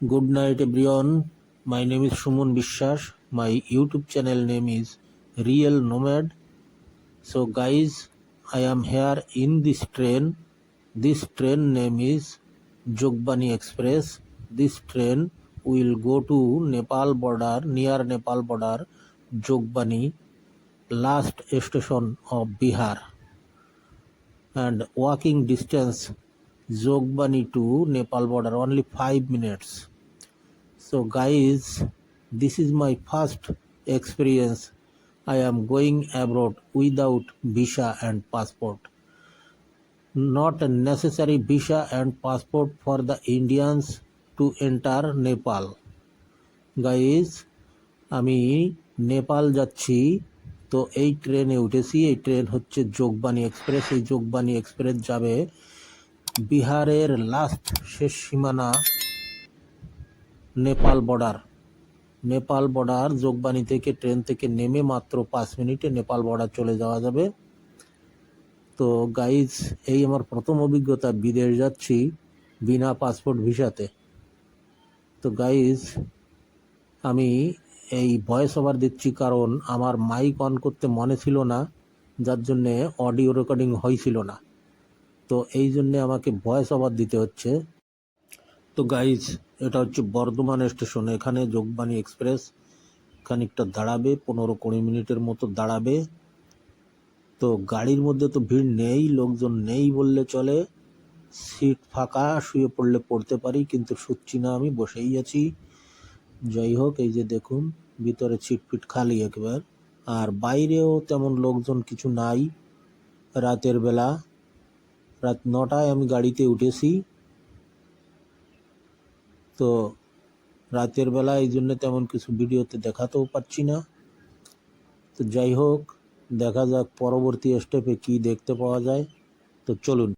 Good night, everyone. My name is Suman Bishwas. My YouTube channel name is Real Nomad. So, guys, I am here in this train. This train name is Jogbani Express. This train will go to Nepal border, near Nepal border, Jogbani, last station of Bihar, and walking distance Jogbani to Nepal border only 5 minutes. So guys, this is my first experience. I am going abroad without visa and passport. Not a necessary visa and passport for the Indians to enter Nepal. Guys, আমি নেপাল যাচ্ছি। তো এই ট্রেনে উঠেছি। এই train হচ্ছে Jogbani express. এই Jogbani express যাবে বিহারের লাস্ট শেষ সীমানা নেপাল বর্ডার। নেপাল বর্ডার যোগবানী থেকে ট্রেন থেকে নেমে মাত্র 5 মিনিটে নেপাল বর্ডার চলে যাওয়া যাবে। তো গাইজ, এই আমার প্রথম অভিজ্ঞতা, বিদেশ যাচ্ছি বিনা পাসপোর্ট ভিসাতে। তো গাইজ, আমি এই ভয়েস ওভার দিচ্ছি কারণ আমার মাইক অন করতে মনে ছিল না, যার জন্যে অডিও রেকর্ডিং হয়েছিল না। তো এই জন্যে আমাকে ভয়েস ওভার দিতে হচ্ছে। তো গাইজ, এটা হচ্ছে বর্ধমান স্টেশন। এখানে যোগবানী এক্সপ্রেস খানিকটা দাঁড়াবে, 15-20 মিনিটের মতো দাঁড়াবে। তো গাড়ির মধ্যে তো ভিড় নেই, লোকজন নেই বললে চলে। সিট ফাঁকা, শুয়ে পড়লে পড়তে পারি, কিন্তু শুচ্ছি না, আমি বসেই আছি। যাই হোক, এই যে দেখুন ভিতরে সিট ফিট খালি একবার। আর বাইরেও তেমন লোকজন কিছু নাই। রাতের বেলা, রাত 9টায় আমি গাড়িতে উঠেছি। তো রাতের বেলা এই জন্য তেমন কিছু ভিডিওতে দেখাতেও পাচ্ছি না। তো যাই হোক, দেখা যাক পরবর্তী স্টেপে কি দেখতে পাওয়া যায়। তো চলুন।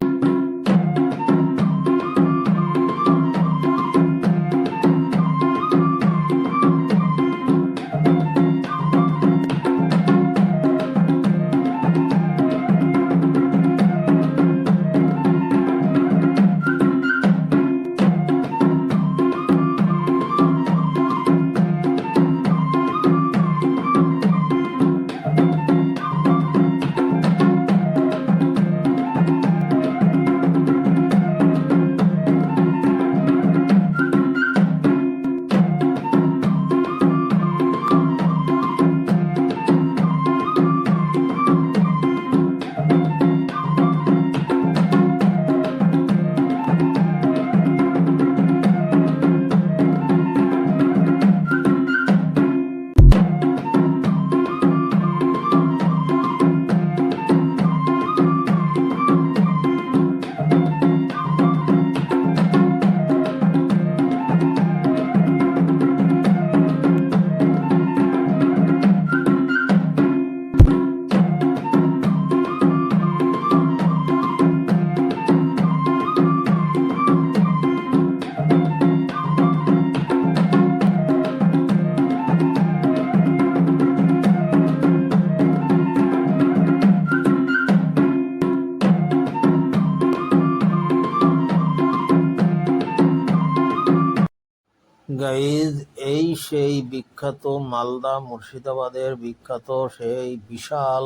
গাইজ, এই সেই বিখ্যাত মালদা মুর্শিদাবাদের বিখ্যাত সেই বিশাল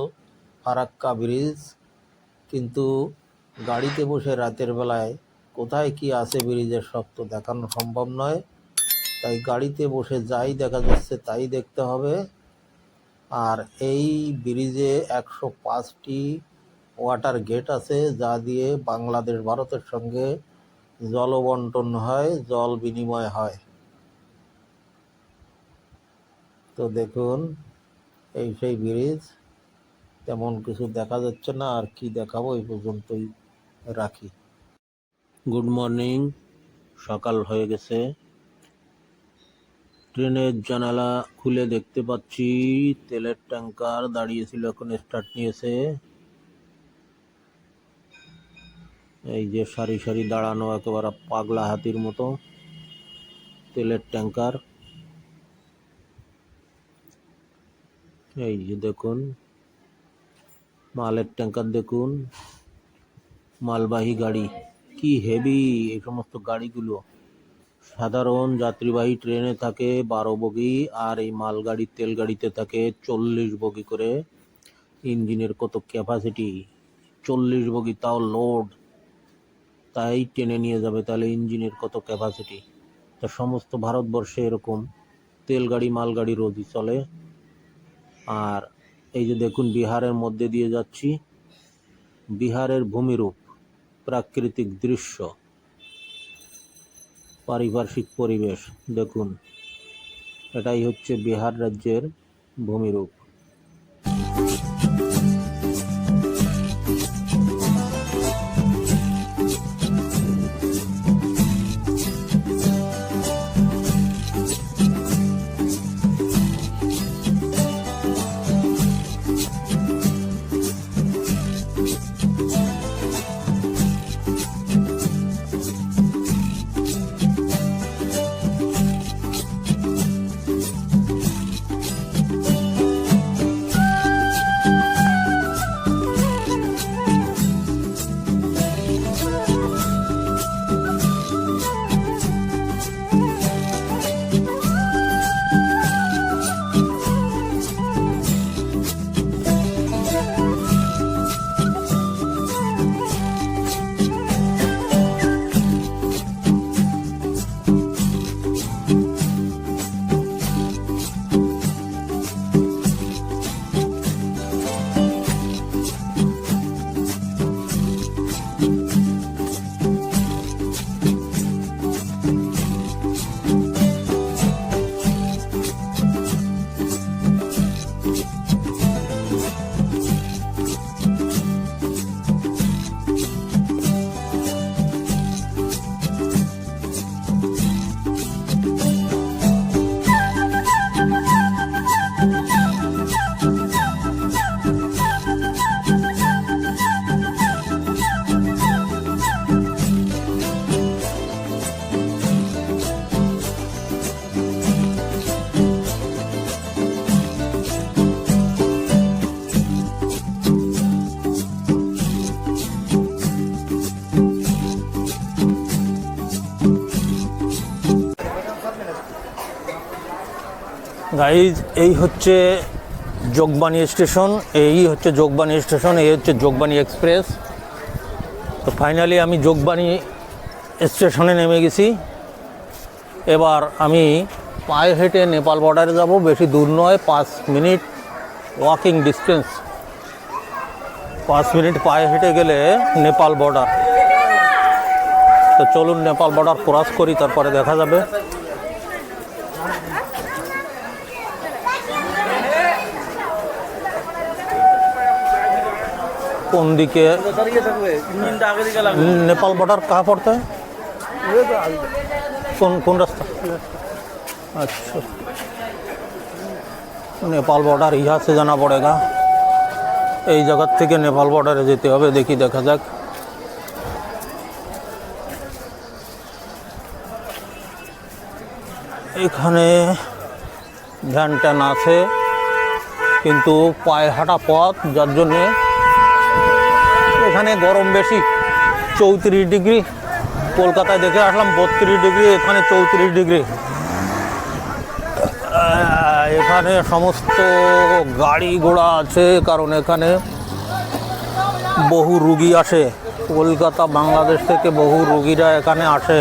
ফারাক্কা ব্রিজ। কিন্তু গাড়িতে বসে রাতের বেলায় কোথায় কি আছে ব্রিজের সব তো দেখানো সম্ভব নয়। তাই গাড়িতে বসে যাই দেখা যাচ্ছে তাই দেখতে হবে। আর এই ব্রিজে 105টি ওয়াটার গেট আছে, যা দিয়ে বাংলাদেশ ভারতের সঙ্গে জল বন্টন হয়, জল বিনিময় হয়। তো দেখুন, এই সেই ব্রিজ। তেমন কিছু দেখা যাচ্ছে না, আর কি দেখাবো, এই পর্যন্তই রাখি। গুড মর্নিং, সকাল হয়ে গেছে। ট্রেনের জানালা খুলে দেখতে পাচ্ছি তেলের ট্যাঙ্কার দাঁড়িয়েছিল, এখন স্টার্ট নিয়েছে। এই যে সারি সারি দাঁড়ানো একেবারে পাগলা হাতির মতো তেলের ট্যাঙ্কার। এই যে দেখুন মালের ট্যাঙ্কার, দেখুন মালবাহী গাড়ি কি হেভি এই সমস্ত গাড়িগুলো, সাধারণ যাত্রীবাহী ট্রেনে থাকে 12 বগি, আর এই মালগাড়ি তেলগাড়িতে থাকে 40 বগি করে। ইঞ্জিনের কত ক্যাপাসিটি, 40 বগি, তাও লোড, তাই টেনে নিয়ে যাবে, তাহলে ইঞ্জিনের কত ক্যাপাসিটি। তা সমস্ত ভারতবর্ষে এরকম তেলগাড়ি মালগাড়ি রোজই চলে। আর এই যে দেখুন বিহারের মধ্যে দিয়ে যাচ্ছি, বিহারের ভূমিরূপ, প্রাকৃতিক দৃশ্য, পারিপার্শ্বিক পরিবেশ দেখুন, এটাই হচ্ছে বিহার রাজ্যের ভূমিরূপ। গাইজ এই হচ্ছে যোগবানী স্টেশন, এই হচ্ছে যোগবানী স্টেশন, এই হচ্ছে যোগবানী এক্সপ্রেস। তো ফাইনালি আমি যোগবানী স্টেশনে নেমে গেছি। এবার আমি পায়ে হেঁটে নেপাল বর্ডারে যাব, বেশি দূর নয়, 5 মিনিট ওয়াকিং ডিস্টেন্স। 5 মিনিট পায়ে হেঁটে গেলে নেপাল বর্ডার। তো চলুন নেপাল বর্ডার ক্রস করি, তারপরে দেখা যাবে। कौन दिखे नेपाल बॉर्डर कहाँ पड़ता है, कौन कौन रास्ता? अच्छा, नेपाल बॉर्डर यहाँ से जाना पड़ेगा, এই জায়গা থেকে নেপাল বর্ডারে যেতে হবে। দেখি, দেখা যাক। এখানে ভ্যান ট্যান আছে, কিন্তু পায়ে হাঁটা পথ, যার জন্যে এখানে গরম বেশি, 34 ডিগ্রি। কলকাতায় দেখে আসলাম 32 ডিগ্রি, এখানে 34 ডিগ্রি। এখানে সমস্ত গাড়ি ঘোড়া আছে, কারণ এখানে বহু রুগী আসে। কলকাতা বাংলাদেশ থেকে বহু রুগীরা এখানে আসে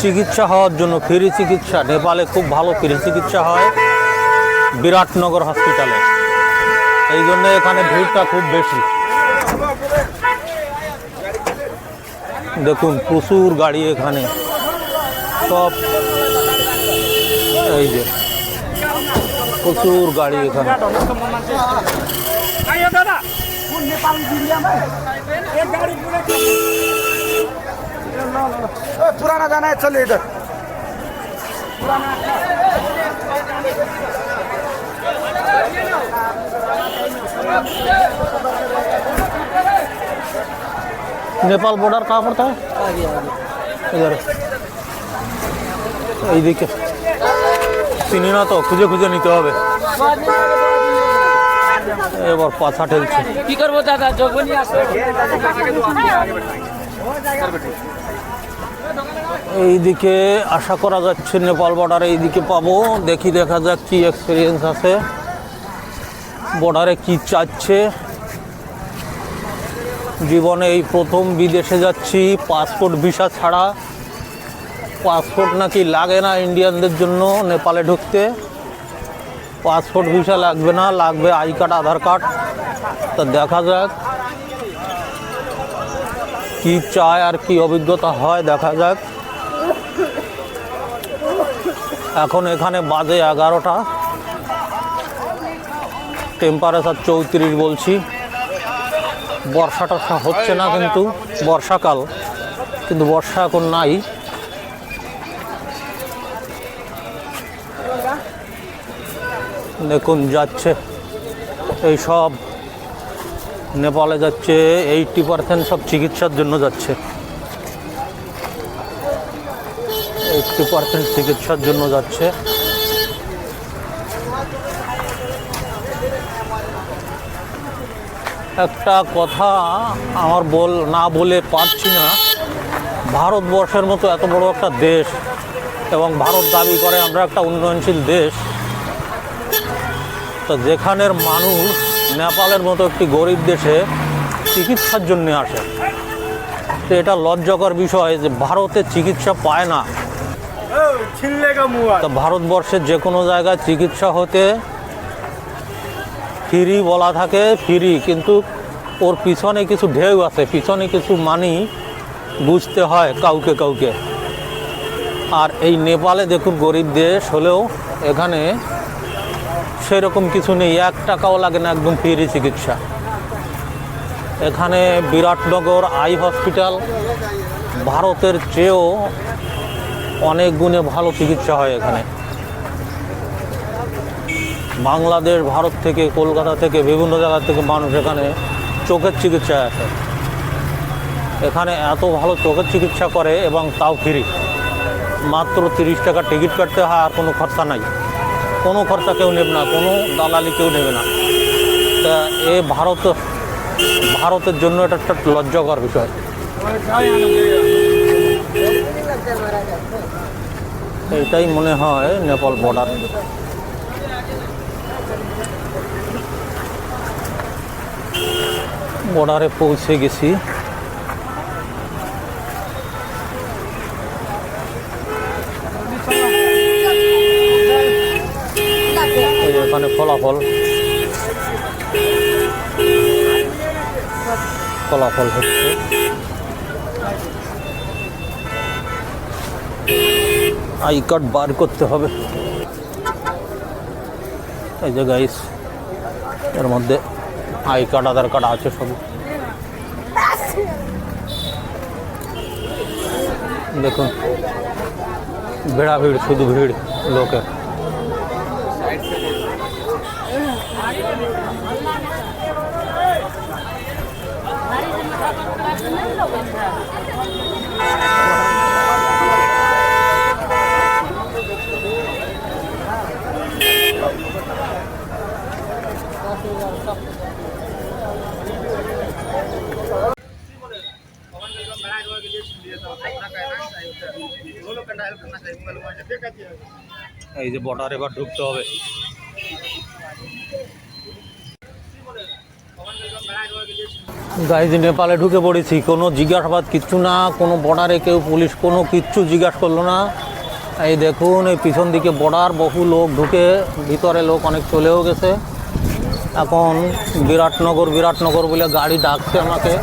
চিকিৎসা হওয়ার জন্য, ফ্রি চিকিৎসা। নেপালে খুব ভালো ফ্রি চিকিৎসা হয় বিরাটনগর হসপিটালে, এই জন্য এখানে ভিড়টা খুব বেশি। দেখুন প্রচুর গাড়ি এখানে, সব এই যে প্রচুর গাড়ি এখানে। पुराना जाना है, चलिए इधर। नेपाल बॉर्डर कहाँ पड़ता है? इधर এইদিকে চিনি না তো, খুঁজে খুঁজে নিতে হবে। এবার পাছা ঠেলছে। কি করবো দাদা, যোগবনি আসবে। এইদিকে আশা করা যাচ্ছে নেপাল বর্ডারে এইদিকে পাবো, দেখি দেখা যাক কি এক্সপিরিয়েন্স আছে, বর্ডারে কি চাচ্ছে। জীবনে এই প্রথম বিদেশে যাচ্ছি পাসপোর্ট ভিসা ছাড়া। পাসপোর্ট নাকি লাগে না ইন্ডিয়ানদের জন্য নেপালে ঢুকতে, পাসপোর্ট ভিসা লাগবে না, লাগবে আই কার্ড আধার কার্ড। তা দেখা যাক কি চায় আর কি অভিজ্ঞতা হয়, দেখা যাক। এখন এখানে বাজে 11টা, টেম্পারেচার 34 বলছি। বর্ষা টর্ষা হচ্ছে না, কিন্তু বর্ষাকাল, কিন্তু বর্ষা এখন নাই। দেখুন যাচ্ছে এই সব নেপালে যাচ্ছে, 80% সব চিকিৎসার জন্য যাচ্ছে, 80% চিকিৎসার জন্য যাচ্ছে। একটা কথা আমার না বলে পারছি না, ভারতবর্ষের মতো এত বড় একটা দেশ, এবং ভারত দাবি করে আমরা একটা উন্নয়নশীল দেশ, তো যেখানের মানুষ নেপালের মতো একটি গরিব দেশে চিকিৎসার জন্য আসে, তো এটা লজ্জাকর বিষয় যে ভারতে চিকিৎসা পায় না। তো ভারতবর্ষের যে কোনো জায়গায় চিকিৎসা হতে ফ্রি বলা থাকে, ফ্রি, কিন্তু ওর পিছনে কিছু ঢেউ আছে, পিছনে কিছু মানি বুঝতে হয় কাউকে কাউকে। আর এই নেপালে দেখুন গরিব দেশ হলেও এখানে সেরকম কিছু নেই, 1 টাকাও লাগে না, একদম ফ্রি চিকিৎসা। এখানে বিরাটনগর আই হসপিটাল ভারতের চেয়েও অনেক গুণে ভালো চিকিৎসা হয় এখানে। বাংলাদেশ, ভারত থেকে, কলকাতা থেকে, বিভিন্ন জায়গা থেকে মানুষ এখানে চোখের চিকিৎসায় আসে। এখানে এত ভালো চোখের চিকিৎসা করে এবং তাও ফ্রি, মাত্র 30 টাকা টিকিট কাটতে হয়, আর কোনো খরচা নাই, কোনো খরচা কেউ নেবে না, কোনো দালালি কেউ নেবে না। তা ভারতের জন্য এটা একটা লজ্জাকর বিষয়। এইটাই মনে হয় নেপাল বর্ডার। বর্ডারে পৌঁছে গেছি। এখানে ফলাফল হচ্ছে। আই কার্ড বার করতে হবে। এই যে গাইস, এর মধ্যে আই কার্ড আধার কার্ড আছে সব। দেখুন ভিড়া ভিড়, শুধু ভিড় লোকের। এই যে বর্ডার এবার ঢুকতে হবে। গাইজ নেপালে ঢুকে পড়েছি, কোনো জিজ্ঞাসাবাদ কিচ্ছু না, কোনো বর্ডারে কেউ পুলিশ কোনো কিচ্ছু জিজ্ঞাসা করলো না। এই দেখুন এই পিছন দিকে বর্ডার, বহু লোক ঢুকে, ভিতরে লোক অনেক চলেও গেছে। এখন বিরাটনগর বলে গাড়ি ডাকছে আমাকে,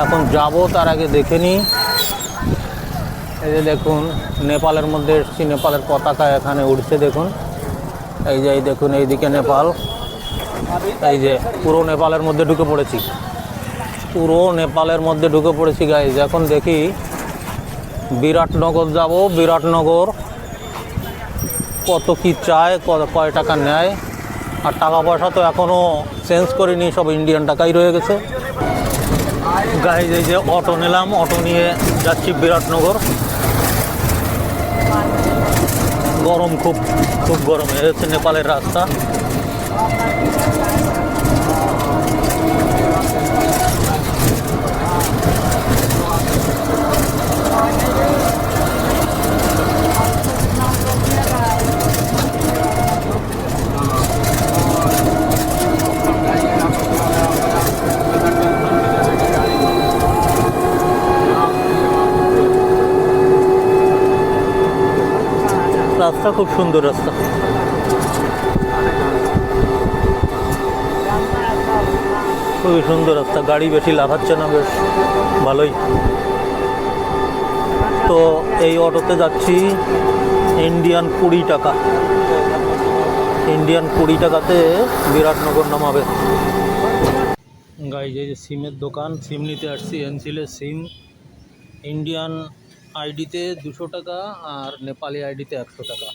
এখন যাব, তার আগে দেখে নিই। এই যে দেখুন নেপালের মধ্যে এসেছি, নেপালের পতাকা এখানে উঠছে দেখুন। এই দেখুন এইদিকে নেপাল, এই যে পুরো নেপালের মধ্যে ঢুকে পড়েছি, গাইজ। এখন দেখি বিরাটনগর যাব, বিরাটনগর কত কি চায়, কয় টাকা নেয়, আর টাকা পয়সা তো এখনও চেঞ্জ করিনি, সব ইন্ডিয়ান টাকাই রয়ে গেছে। গাইজ এই যে অটো নিলাম, অটো নিয়ে যাচ্ছি বিরাটনগর। গরম, খুব গরম, এ হচ্ছে নেপালের রাস্তা। রাস্তা খুব সুন্দর রাস্তা। খুবই সুন্দর রাস্তা, গাড়ি বেশি লাফাচ্ছে না, বেশ ভালোই। তো এই অটোতে যাচ্ছি, ইন্ডিয়ান 20 টাকা। ইন্ডিয়ান 20 টাকাতে বিরাটনগর নামাবে। গাইজ এই যে সিমের দোকান, সিম নিতে আসছি, এনসিলের সিম। ইন্ডিয়ান আইডিতে 200 টাকা আর নেপালি আইডিতে 100 টাকা।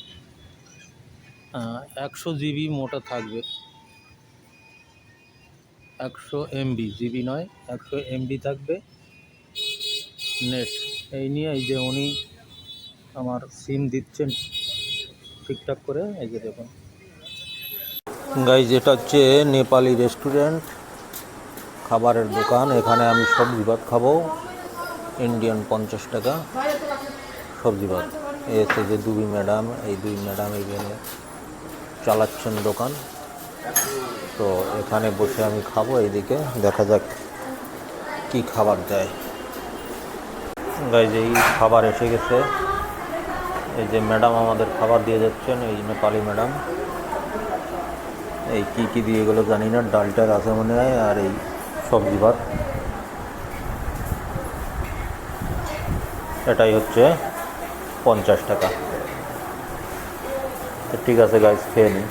100 জিবি মোটা থাকবে, 100 এমবি, জিবি নয়, 100 এমবি থাকবে নেট। এই নিয়ে এই যে উনি আমার সিম দিচ্ছেন ঠিকঠাক করে। এই যে দেখুন গাইজ, এটা হচ্ছে নেপালি রেস্টুরেন্ট, খাবারের দোকান। এখানে আমি সবজি ভাত খাবো, ইন্ডিয়ান 50 টাকা সবজি ভাত। এই হচ্ছে যে দুই ম্যাডাম, এই দুই ম্যাডাম এখানে চালাচ্ছেন দোকান। তো এখানে বসে আমি খাবো, এইদিকে দেখা যাক কি খাবার দেয়। গাইজ এই খাবার এসে গেছে, এই যে ম্যাডাম আমাদের খাবার দিয়ে যাচ্ছেন, এই নেপালি ম্যাডাম। এই কি দিয়ে এগুলো জানি না, ডালটার আছে মনে হয়, আর এই সবজি ভাত। এটাই হচ্ছে 50 টাকা। তো ঠিক আছে গাইজ, খেয়ে নিই।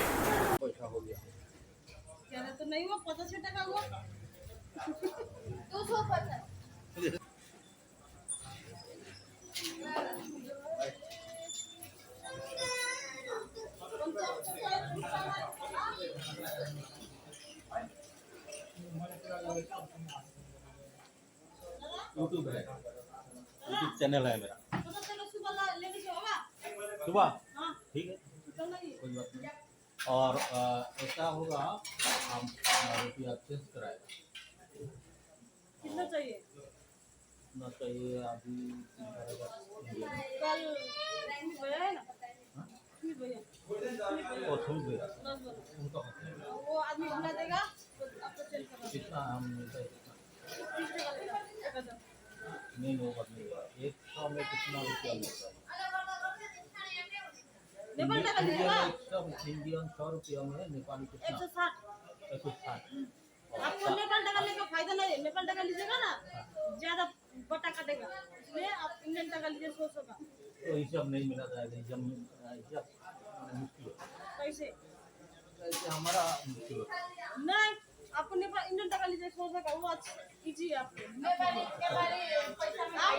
यूट्यूब है, यूट्यूब चैनल है मेरा। सुबह ठीक है, कोई बात नहीं। और ऐसा होगा, हम रुपया चेंज कराएगा। कितना चाहिए? कितना चाहिए अभी? कल भैया है ना, भैया और सुन भैया 10 वाला, उनका वो आदमी बुला देगा तो आपको चेंज करना। कितना हम मिलता है, कितना 30 टका लेगा, 1000। नहीं होगा, नहीं होगा। 100 में कितना रुपया मिलता है? नेपाल टका लीजिएगा, इंडियन 100 रुपया में नेपाली कितना? 160। 160। आपको नेपाल टका लेकर फायदा नहीं है, नेपाल टका लीजिएगा ना ज्यादा बटा कटेगा, इसलिए आप इंडियन टका लीजिए 100 का। तो हिसाब नहीं मिला जाएगा, हिसाब मुश्किल है। कैसे ऐसे हमारा मुश्किल है। नहीं, आपको नेपाल इंडियन टका लीजिए 100 का, वो अच्छा कीजिए। आप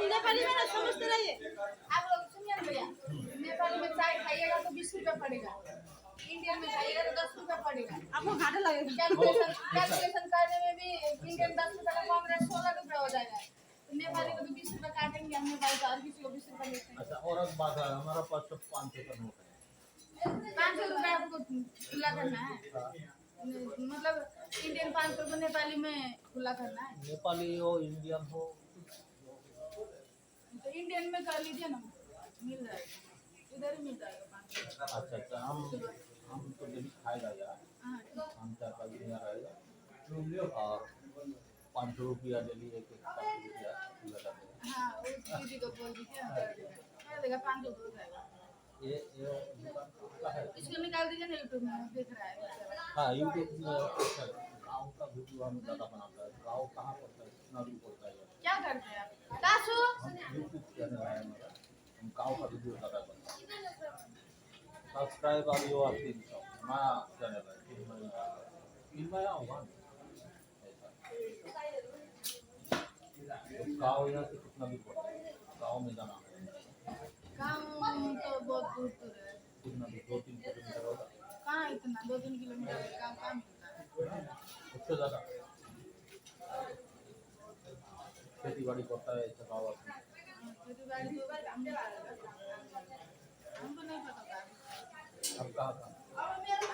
नेपाली में ना समझते रहिए। आप लोग सुनिए ना भैया, नेपाली में चाय खाइएगा तो 20 रुपया पड़ेगा, इंडियन में खाइएगा तो 10 रुपया पड़ेगा। आपको घाटा लगेगा। कैलकुलेशन करने में भी इंडियन 10 रुपया का कम रेट 16 रुपया हो जाएगा। तो नेपाली को तो 20 रुपया काटेंगे, हम नेपाली तो और किसी को 20 रुपया लेते हैं। अच्छा, और एक बात है, हमारा पास सब 500 का नोट है। 500 रुपया आपको खुला करना है, मतलब इंडियन 500 रुपया नेपाली में खुला करना है। नेपाली हो इंडियन हो, तो इंडियन में कर लीजिए ना, मिल जाएगा, इधर ही मिल जाएगा 500। अच्छा अच्छा, हम तो डेली खाएगा यार, हाँ, हम 4-5 दिन यहाँ रहेगा और 500 रुपया डेली, एक 500 रुपया लगा देगा। हाँ, उस दीदी को बोल दीजिए, हम कर देगा 500 हो जाएगा। ये दुकान का है। इसको निकाल दीजिए ना, यूट्यूब में दिख रहा है। हाँ, यूट्यूब में अच्छा, गाँव का वीडियो हम ज़्यादा बनाता है। गाँव कहाँ पड़ता है, कितना दूर पड़ता है? क्या करते हैं आप? दासू हम यूट्यूब चैनल है हमारा, हम गाँव का वीडियो ज़्यादा बनाते हैं। सब्सक्राइब अभी हुआ 300, नया चैनल है, 3 महीना हुआ। गाँव यहाँ से कितना दूर पड़ता है? गाँव में जाना है काम तो बहुत दूर दूर है। कितना दूर? 2-3 किलोमीटर होगा, कहाँ इतना 2-3 किलोमीटर काम काम मिलता है। उससे ज़्यादा। खेती बाड़ी करता है ऐसा गाँव में? खेती बाड़ी तो हम नहीं करेगा। हमको नहीं पता था। अब कहाँ था?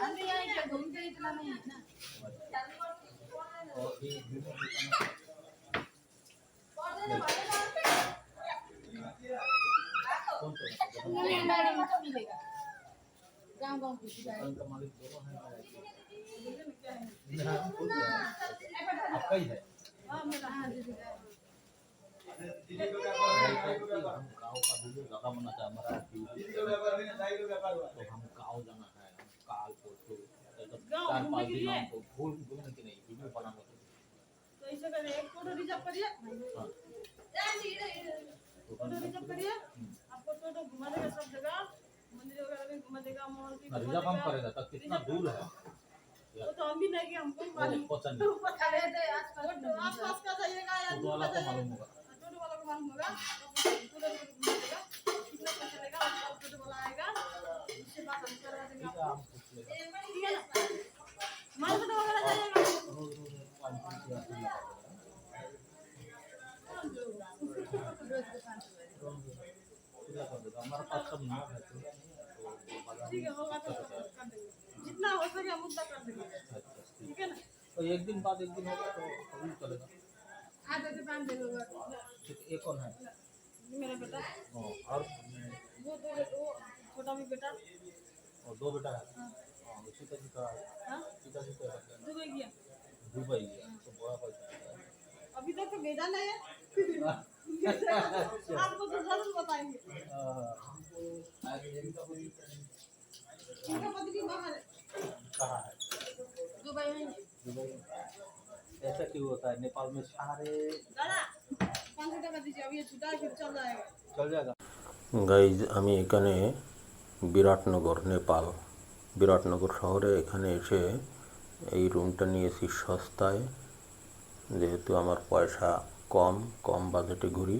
हम भी यहाँ के घूमते इतना नहीं है ना। और ये वीडियो कौन सा गाड़ी में तो मिलेगा, गाँव गाँव की गाड़ी। दुकान का मालिक दोनों हैं? आपका ही है? हाँ, मेरा हाँ दीदी का है। हम गाँव काऊ का वीडियो ज़्यादा बनाता है हमारा तो हम काऊ जाना है काल परसों गाँव 4-5 घूमने के दिन लिए? हमको घूमने की नहीं वीडियो बनाने के लिए। तो ऐसे करें, एक फोटो रिजर्व करिए, हाँ, फोटो रिजर्व करिए, आपको टोटो घुमा देगा सब जगह, मंदिर वगैरह भी घुमा देगा, मॉल भी घुमा रिजर्व हम देगा। करेगा तब कितना दूर है वो तो हम भी नहीं कि हमको ही मालूम। पता नहीं अरे तो आसपास तो आसपास का जाइएगा या टोटो दूर वाला का को जाइएगा, मालूम होगा। टोटो वाला को मालूम होगा, टोटो घुमा देगा, कितना पैसा लेगा, और टोटो वाला आएगा, उससे बात हम करवा देंगे ठीक है, आपको। हम पूछ लेंगे। ठीक है ना? मार्केट वगैरह जाइएगा, हमारे पास सब नोट है तो ठीक है, होगा तो कर देंगे, जितना हो सके हम उतना कर देंगे, ठीक है ना? तो एक दिन बाद एक दिन होगा तो कभी चलेगा। आधा तो काम दे दोगे ठीक, एक कौन है मेरा बेटा, और वो छोटा भी बेटा, दो बेटा है उसी का जिक्र है हाँ, पिताजी को दुबई गया, दुबई गया तो बड़ा पैसा है। अभी तक तो भेजा नहीं है। आपको तो जरूर बताएंगे, इनका पति भी बाहर है, कहाँ है दुबई में दुबई में। ऐसा क्यों होता है नेपाल में सारे दादा 500 টাকা दीजिए, अभी ये छुटा है फिर चल जाएगा। चल जाएगा। গাইজ আমি এখানে বিরাটনগর নেপাল বিরাটনগর শহরে এখানে এসে এই রুমটা নিয়েছি সস্তায়, যেহেতু আমার পয়সা কম কম বাজেটে ঘুরি,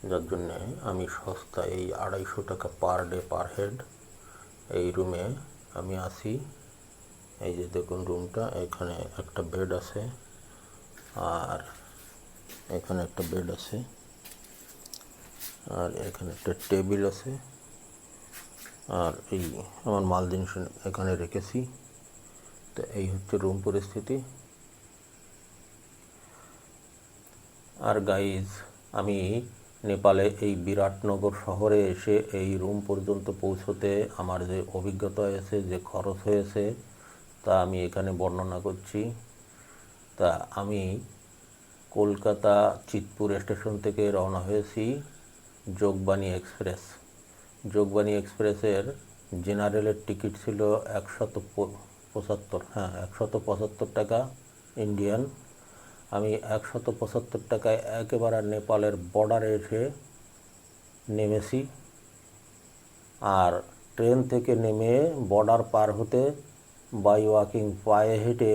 যার জন্যে আমি সস্তায় এই 250 টাকা পার ডে পার হেড এই রুমে আমি আসি। এই যে দেখুন রুমটা, এখানে একটা বেড আছে আর এখানে একটা বেড আছে আর এখানে একটা টেবিল আছে আর এই আমার মাল জিনিস এখানে রেখেছি। তো এই হচ্ছে রুম পরিস্থিতি। আর গাইজ আমি নেপালে এই বিরাটনগর শহরে এসে এই রুম পর্যন্ত পৌঁছতে আমার যে অভিজ্ঞতা হয়েছে, যে খরচ হয়েছে, তা আমি এখানে বর্ণনা করছি। তা আমি কলকাতা চিতপুর স্টেশন থেকে রওনা হয়েছি যোগবাণী এক্সপ্রেস। যোগবাণী এক্সপ্রেসের জেনারেলের টিকিট ছিল 175 টাকা ইন্ডিয়ান। আমি 175 টাকায় একেবারে নেপালের বর্ডারে এসে নেমেছি। আর ট্রেন থেকে নেমে বর্ডার পার হতে বাই ওয়াকিং পায়ে হেঁটে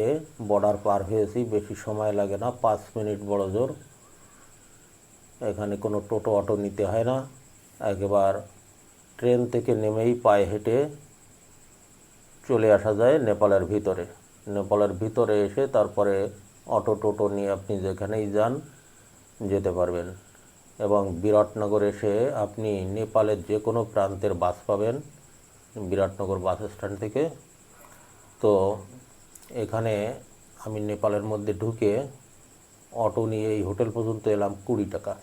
বর্ডার পার হয়েছি, বেশি সময় লাগে না, 5 মিনিট বড় জোর। এখানে কোনো টোটো অটো নিতে হয় না, একবার ট্রেন থেকে নেমেই পায়ে হেঁটে চলে আসা যায় নেপালের ভিতরে। নেপালের ভিতরে এসে তারপরে অটো টোটো নিয়ে আপনি যেখানেই যান যেতে পারবেন। এবং বিরাটনগর এসে আপনি নেপালের যে কোনো প্রান্তের বাস পাবেন বিরাটনগর বাস স্ট্যান্ড থেকে। তো এখানে আমি নেপালের মধ্যে ঢুকে অটো নিয়ে এই হোটেল পর্যন্ত এলাম 20 টাকা।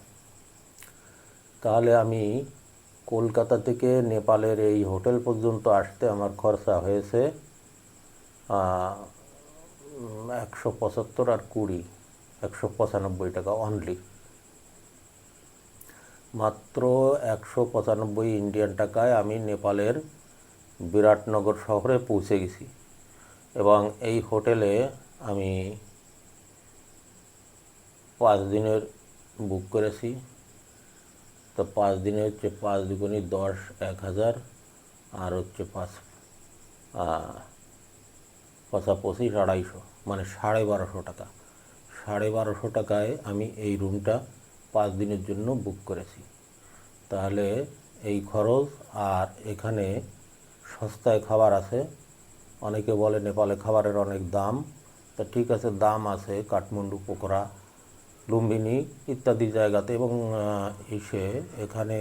তাহলে আমি কলকাতা থেকে নেপালের এই হোটেল পর্যন্ত আসতে আমার খরচা হয়েছে 175 আর 20 195 টাকা অনলি। মাত্র 195 ইন্ডিয়ান টাকায় আমি নেপালের বিরাটনগর শহরে পৌঁছে গেছি। এবং এই হোটেলে আমি 5 দিনের বুক করেছি। তো 5 দিনে হচ্ছে 5 দুগুণী 10, 1000 আর হচ্ছে 5 25 250, মানে 1250 টাকা। 1250 টাকায় আমি এই রুমটা 5 দিনের জন্য বুক করেছি। তাহলে এই খরচ, আর এখানে সস্তায় খাবার আছে। অনেকে বলে নেপালে খাবারের অনেক দাম, তা ঠিক আছে, দাম আছে কাঠমান্ডু, পোখরা, লুম্বিনী ইত্যাদি জায়গাতে, এবং এখানে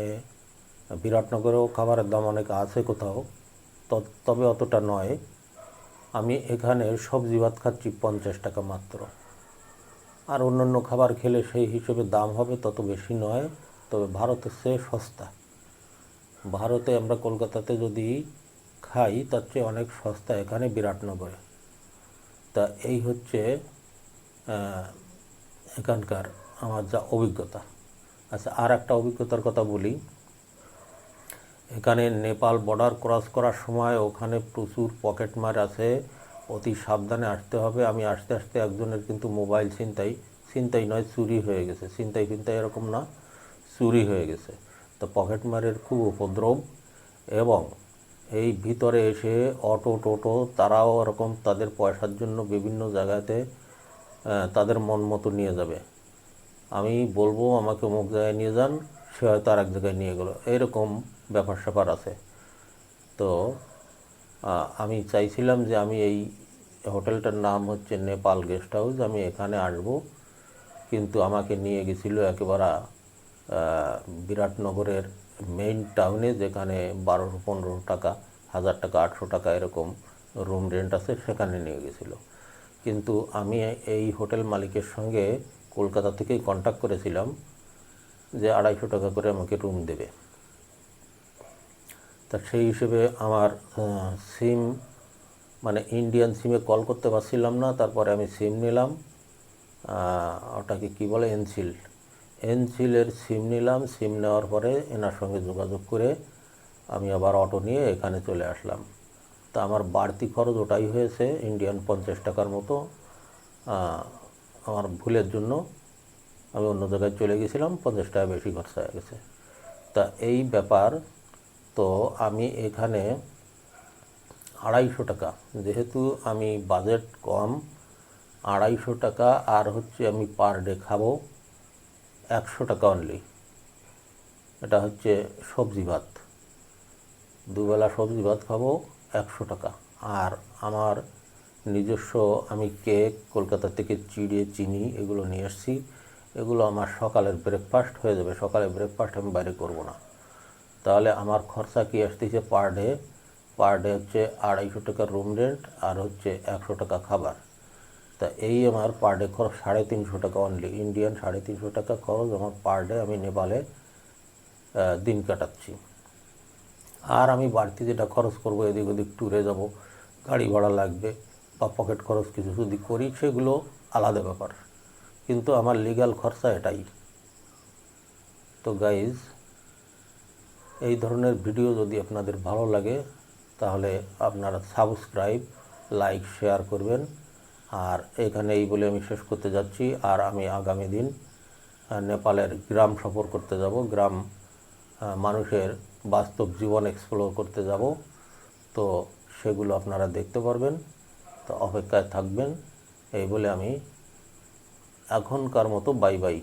বিরাটনগরেও খাবারের দাম অনেক আছে কোথাও, তবে অতটা নয়। আমি এখানে সবজি ভাত খাচ্ছি 50 টাকা মাত্র। আর অন্যান্য খাবার খেলে সেই হিসেবে দাম হবে, তত বেশি নয়, তবে ভারতের চেয়ে সস্তা। ভারতে আমরা কলকাতাতে যদি খাই তার চেয়ে অনেক সস্তা এখানে বিরাটনগরে। তা এই হচ্ছে এখানকার আমার যা অভিজ্ঞতা। আচ্ছা, আর একটা অভিজ্ঞতার কথা বলি। এখানে নেপাল বর্ডার ক্রস করার সময় ওখানে প্রচুর পকেটমার আছে, অতি সাবধানে আসতে হবে। আমি আসতে আসতে একজনের কিন্তু মোবাইল ছিনতাই নয়, চুরি হয়ে গেছে। ছিনতাই এরকম না, চুরি হয়ে গেছে। তো পকেটমারের খুব উপদ্রব। এবং এই ভিতরে এসে অটো টোটো তারাও এরকম তাদের পয়সার জন্য বিভিন্ন জায়গাতে তাদের মন মতো নিয়ে যাবে। আমি বলবো আমাকে অমুক জায়গায় নিয়ে যান, সে হয়তো আর এক জায়গায় নিয়ে গেলো, এরকম ব্যাপার স্যাপার আছে। তো আমি চাইছিলাম যে আমি এই হোটেলটার নাম হচ্ছে নেপাল গেস্ট হাউস, আমি এখানে আসব, কিন্তু আমাকে নিয়ে গেছিলো একেবারে বিরাটনগরের মেইন টাউনে, যেখানে 1200-1500 টাকা, 1000 টাকা, 800 টাকা এরকম রুম রেন্ট আছে, সেখানে নিয়ে গেছিলো। কিন্তু আমি এই হোটেল মালিকের সঙ্গে কলকাতা থেকেই কন্ট্যাক্ট করেছিলাম যে 250 টাকা করে আমাকে রুম দেবে। তা সেই হিসেবে আমার সিম মানে ইন্ডিয়ান সিমে কল করতে পারছিলাম না। তারপরে আমি সিম নিলাম, ওটাকে কী বলে, এনসিলের সিম নিলাম। সিম নেওয়ার পরে এনার সঙ্গে যোগাযোগ করে আমি আবার অটো নিয়ে এখানে চলে আসলাম। তা আমার বাড়তি খরচ ওটাই হয়েছে, ইন্ডিয়ান 50 টাকার মতো। আমার ভুলের জন্য আমি অন্য জায়গায় চলে গেছিলাম, 50 টাকা বেশি খরচা হয়ে গেছে। তা এই ব্যাপার। তো আমি এখানে 250 টাকা, যেহেতু আমি বাজেট কম, 250 টাকা আর হচ্ছে আমি পার ডে খাবো 100 টাকা অনলি। এটা হচ্ছে সবজি ভাত, দুবেলা সবজি ভাত খাবো 100 টাকা। আর আমার নিজস্ব আমি কেক কলকাতা থেকে চিনি এগুলো নিয়ে এসেছি, এগুলো আমার সকালের ব্রেকফাস্ট হয়ে যাবে। সকালে ব্রেকফাস্ট আমি বাইরে করব না। তাহলে আমার খরচা কি আসতেছে পার ডে হচ্ছে 250 টাকা রুম রেন্ট আর হচ্ছে 100 টাকা খাবার। তা এই আমার পার ডে খরচ 350 টাকা অনলি, ইন্ডিয়ান 350 টাকা খরচ আমার পার ডে। আমি নেপালে দিন কাটাচ্ছি। আর আমি বাড়তি যেটা খরচ করব, এদিক ওদিক ট্যুরে যাব, গাড়ি ভাড়া লাগবে বা পকেট খরচ কিছু যদি করি, সেগুলো আলাদা ব্যাপার, কিন্তু আমার লিগ্যাল খরচা এটাই। তো গাইজ, এই ধরনের ভিডিও যদি আপনাদের ভালো লাগে তাহলে আপনারা সাবস্ক্রাইব, লাইক, শেয়ার করবেন। আর এখানে এই বলে আমি শেষ করতে যাচ্ছি। আর আমি আগামী দিন নেপালের গ্রাম সফর করতে যাব, গ্রাম মানুষের বাস্তব জীবন এক্সপ্লোর করতে যাব। তো সেগুলো আপনারা দেখতে পারবেন। তো অপেক্ষায় থাকবেন। এই বলে আমি এখনকার মতো বাই বাই।